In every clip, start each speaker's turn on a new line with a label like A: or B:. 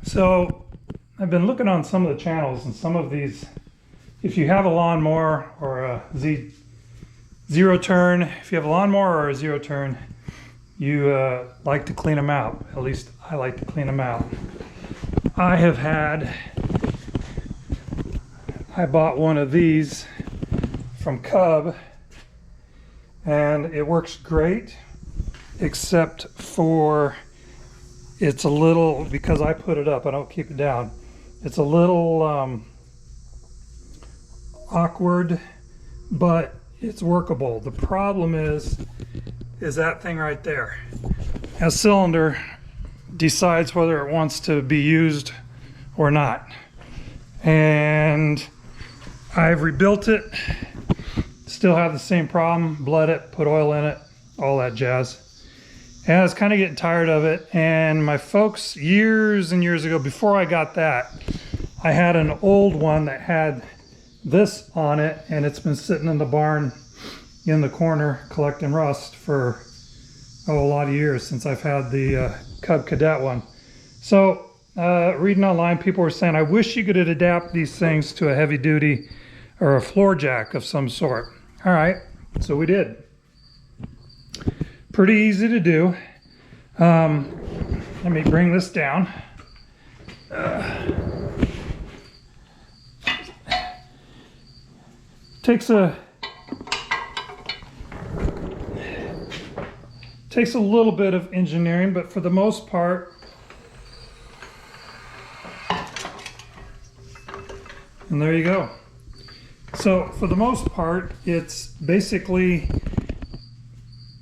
A: So I've been looking on some of the channels, and some of these, if you have a lawnmower or a zero turn, if you have a lawnmower or a zero turn, you like to clean them out. At least I like to clean them out. I bought one of these from Cub, and it works great, except for it's a little, because I put it up, I don't keep it down. It's a little awkward, but it's workable. The problem is that thing right there. A cylinder decides whether it wants to be used or not. And I've rebuilt it, still have the same problem, bled it, put oil in it, all that jazz. And I was kind of getting tired of it. And my folks, years and years ago, before I got that, I had an old one that had this on it, and it's been sitting in the barn in the corner collecting rust for a lot of years, since I've had the Cub Cadet one. So reading online, people were saying, I wish you could adapt these things to a heavy duty or a Floorjack of some sort. All right, so we did. Pretty easy to do. Let me bring this down. Takes a little bit of engineering, but for the most part, and there you go. So for the most part, it's basically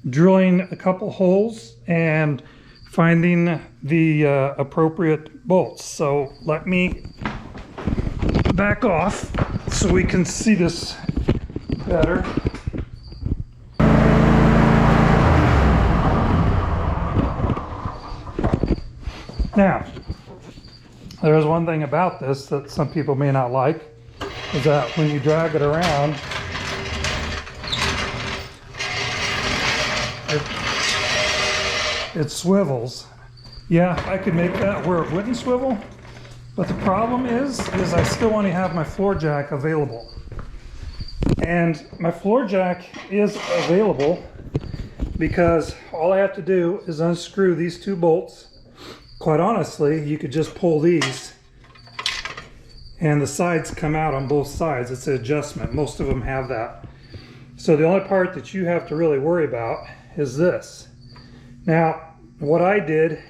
A: drilling a couple holes and finding the appropriate bolts. So let me back off so we can see this better. Now, there's one thing about this that some people may not like, is that when you drag it around, it swivels. Yeah, I could make that where it wouldn't swivel, but the problem is I still only have my Floorjack available. And my Floorjack is available because all I have to do is unscrew these two bolts. Quite honestly, you could just pull these and the sides come out on both sides. It's an adjustment. Most of them have that. So the only part that you have to really worry about is this. Now, what I did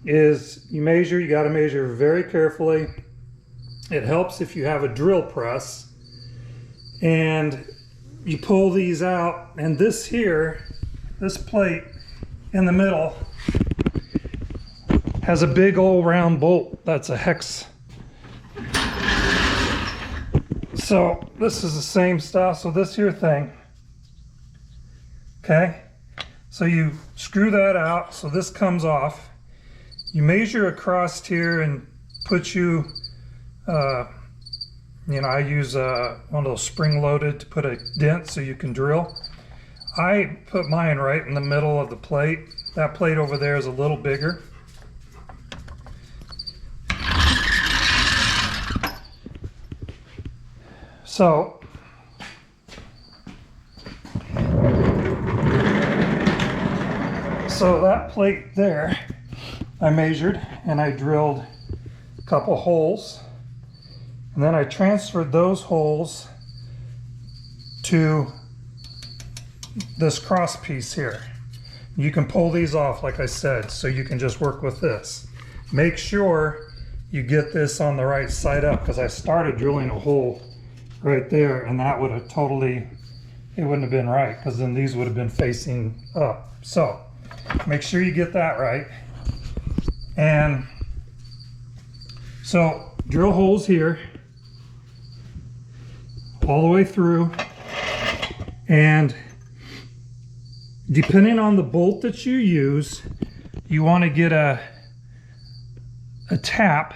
A: is you got to measure very carefully. It helps if you have a drill press, and you pull these out, and this here, this plate in the middle has a big old round bolt that's a hex. So this is the same stuff. So this here thing, okay? So you screw that out, so this comes off. You measure across here and put you know, I use one of those spring-loaded to put a dent so you can drill. I put mine right in the middle of the plate. That plate over there is a little bigger. So that plate there, I measured and I drilled a couple holes, and then I transferred those holes to this cross piece here. You can pull these off, like I said, so you can just work with this. Make sure you get this on the right side up, because I started drilling a hole right there, and that would have it wouldn't have been right, because then these would have been facing up. So make sure you get that right. And so drill holes here all the way through, and depending on the bolt that you use, you want to get a tap,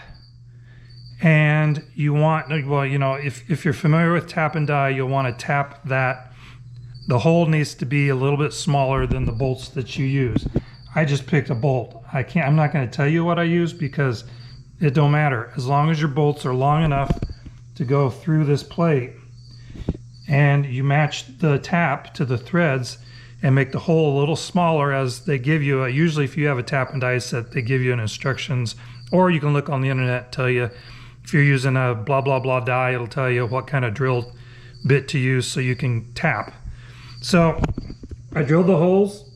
A: and you want, well, you know, if you're familiar with tap and die, you'll want to tap that. The hole needs to be a little bit smaller than the bolts that you use. I just picked a bolt. I'm not going to tell you what I use, because it don't matter. As long as your bolts are long enough to go through this plate and you match the tap to the threads and make the hole a little smaller as they give you. Usually if you have a tap and die set, they give you an instructions, or you can look on the internet, tell you if you're using a blah blah blah die, it'll tell you what kind of drill bit to use so you can tap. So I drilled the holes,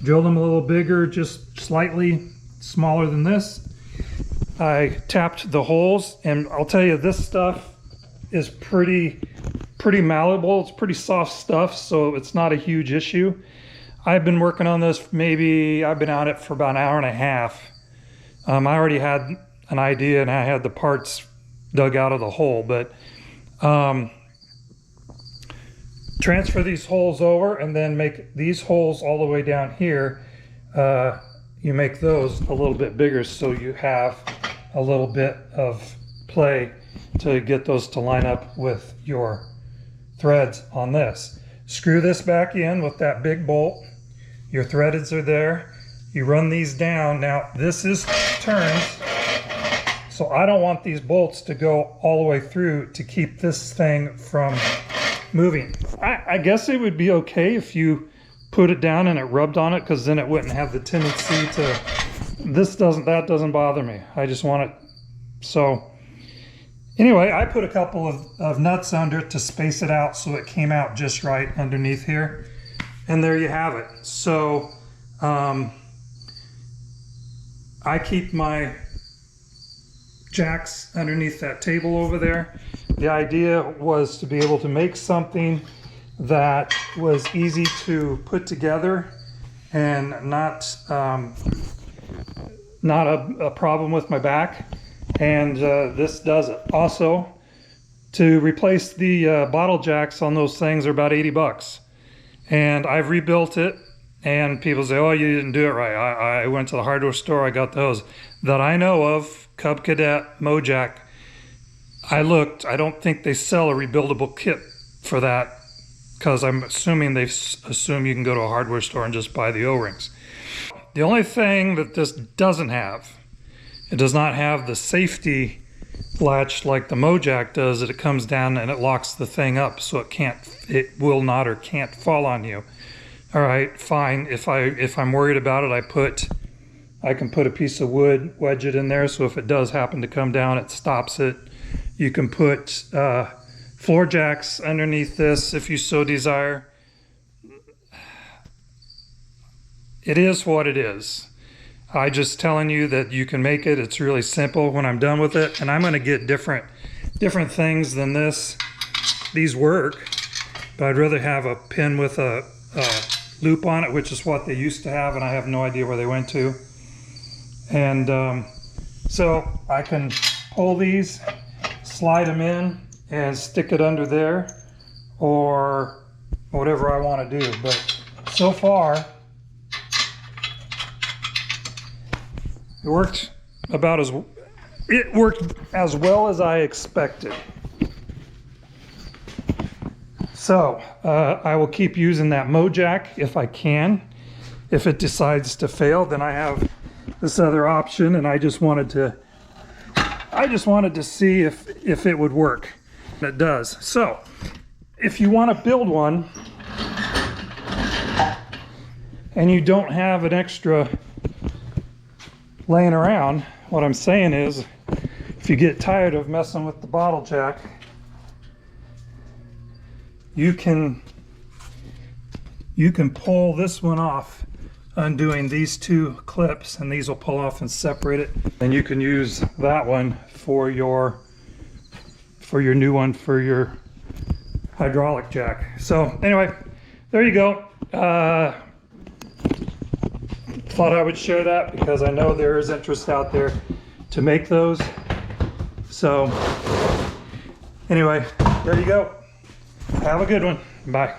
A: drilled them a little bigger, just slightly smaller than this. I tapped the holes, and I'll tell you, this stuff is pretty malleable. It's pretty soft stuff, so it's not a huge issue. I've been working on this, I've been on it for about an hour and a half. I already had an idea and I had the parts dug out of the hole, but transfer these holes over and then make these holes all the way down here. You make those a little bit bigger so you have a little bit of play to get those to line up with your threads on this. Screw this back in with that big bolt. Your threads are there. You run these down. Now this is turns, so I don't want these bolts to go all the way through to keep this thing from moving. I guess it would be okay if you put it down and it rubbed on it, because then it wouldn't have the tendency to, that doesn't bother me. I just want it. So anyway, I put a couple of nuts under it to space it out so it came out just right underneath here. And there you have it. So I keep my jacks underneath that table over there. The idea was to be able to make something that was easy to put together and not a problem with my back. And this does it. Also, to replace the bottle jacks on those things are about 80 bucks. And I've rebuilt it, and people say, oh, you didn't do it right. I went to the hardware store, I got those. That I know of, Cub Cadet, Mojack, I looked, I don't think they sell a rebuildable kit for that, because I'm assuming they assume you can go to a hardware store and just buy the O-rings. The only thing that this doesn't have, it does not have the safety latch like the Mojack does, that it comes down and it locks the thing up so it will not or can't fall on you. All right, fine. If I'm worried about it, I can put a piece of wood, wedge it in there, so if it does happen to come down, it stops it. You can put floor jacks underneath this if you so desire. It is what it is. I just telling you that you can make it. It's really simple when I'm done with it. And I'm going to get different things than this. These work, but I'd rather have a pin with a loop on it, which is what they used to have, and I have no idea where they went to. And so I can pull these, slide them in, and stick it under there, or whatever I want to do. But so far, it worked as well as I expected. So I will keep using that Mojack if I can. If it decides to fail, then I have this other option, and I just wanted to see if it would work. It does. So if you want to build one and you don't have an extra laying around, what I'm saying is, if you get tired of messing with the bottle jack, you can pull this one off, undoing these two clips, and these will pull off and separate it. And you can use that one for your new one for your hydraulic jack. So anyway, there you go. Thought I would share that because I know there is interest out there to make those. So anyway, there you go. Have a good one. Bye.